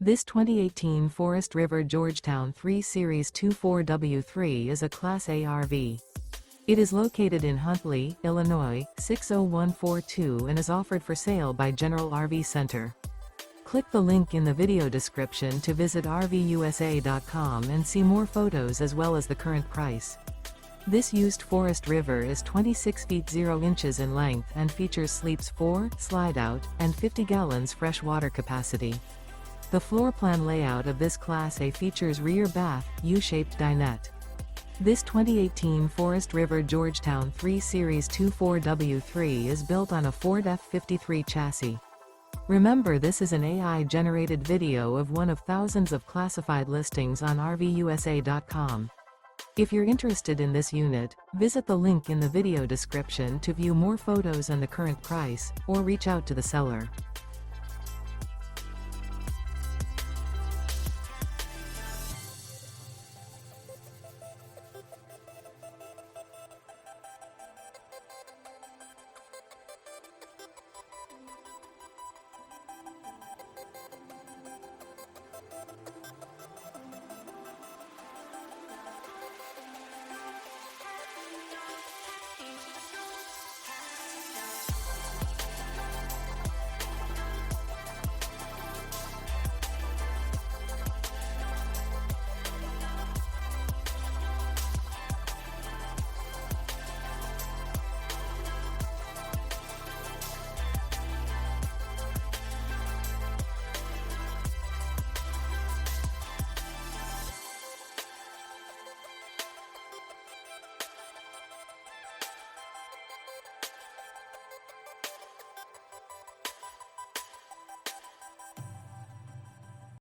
This 2018 Forest River Georgetown 3 Series 24W3 is a Class A RV. It is located in Huntley, Illinois, 60142 and is offered for sale by General RV Center. Click the link in the video description to visit RVUSA.com and see more photos as well as the current price. This used Forest River is 26 feet 0 inches in length and features sleeps 4, slide-out, and 50 gallons fresh water capacity. The floor plan layout of this Class A features rear bath, U-shaped dinette. This 2018 Forest River Georgetown 3 Series 24W3 is built on a Ford F53 chassis. Remember, this is an AI-generated video of one of thousands of classified listings on RVUSA.com. If you're interested in this unit, visit the link in the video description to view more photos and the current price, or reach out to the seller.